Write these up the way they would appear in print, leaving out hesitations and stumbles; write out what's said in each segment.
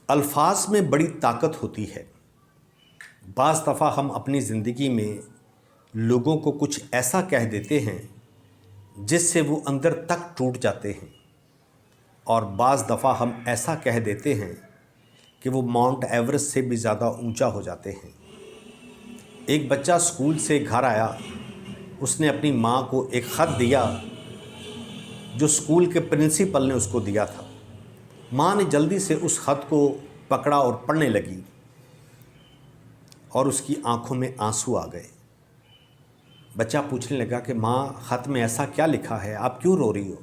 الفاظ میں بڑی طاقت ہوتی ہے۔ بعض دفعہ ہم اپنی زندگی میں لوگوں کو کچھ ایسا کہہ دیتے ہیں جس سے وہ اندر تک ٹوٹ جاتے ہیں، اور بعض دفعہ ہم ایسا کہہ دیتے ہیں کہ وہ ماؤنٹ ایورسٹ سے بھی زیادہ اونچا ہو جاتے ہیں۔ ایک بچہ اسکول سے گھر آیا، اس نے اپنی ماں کو ایک خط دیا جو اسکول کے پرنسپل نے اس کو دیا تھا۔ ماں نے جلدی سے اس خط کو پکڑا اور پڑھنے لگی، اور اس کی آنکھوں میں آنسو آ گئے۔ بچہ پوچھنے لگا کہ ماں، خط میں ایسا کیا لکھا ہے، آپ کیوں رو رہی ہو؟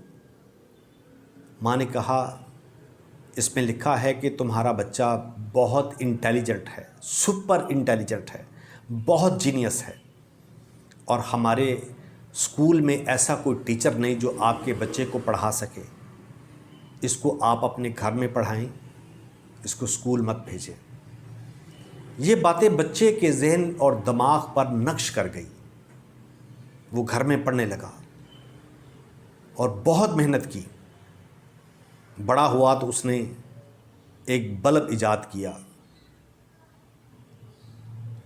ماں نے کہا، اس میں لکھا ہے کہ تمہارا بچہ بہت انٹیلیجنٹ ہے، سپر انٹیلیجنٹ ہے، بہت جینیس ہے، اور ہمارے اسکول میں ایسا کوئی ٹیچر نہیں جو آپ کے بچے کو پڑھا سکے۔ اس کو آپ اپنے گھر میں پڑھائیں، اس کو اسکول مت بھیجیں۔ یہ باتیں بچے کے ذہن اور دماغ پر نقش کر گئی۔ وہ گھر میں پڑھنے لگا اور بہت محنت کی۔ بڑا ہوا تو اس نے ایک بلب ایجاد کیا،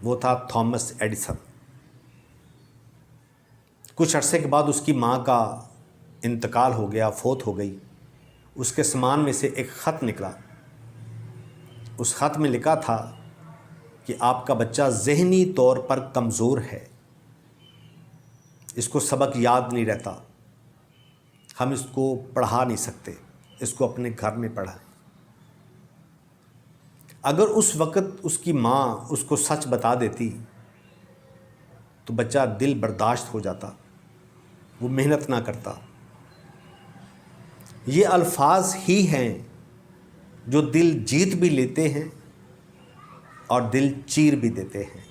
وہ تھا تھامس ایڈیسن۔ کچھ عرصے کے بعد اس کی ماں کا انتقال ہو گیا، فوت ہو گئی۔ اس کے سامان میں سے ایک خط نکلا۔ اس خط میں لکھا تھا کہ آپ کا بچہ ذہنی طور پر کمزور ہے، اس کو سبق یاد نہیں رہتا، ہم اس کو پڑھا نہیں سکتے، اس کو اپنے گھر میں پڑھائیں۔ اگر اس وقت اس کی ماں اس کو سچ بتا دیتی تو بچہ دل برداشت ہو جاتا، وہ محنت نہ کرتا۔ یہ الفاظ ہی ہیں جو دل جیت بھی لیتے ہیں اور دل چیر بھی دیتے ہیں۔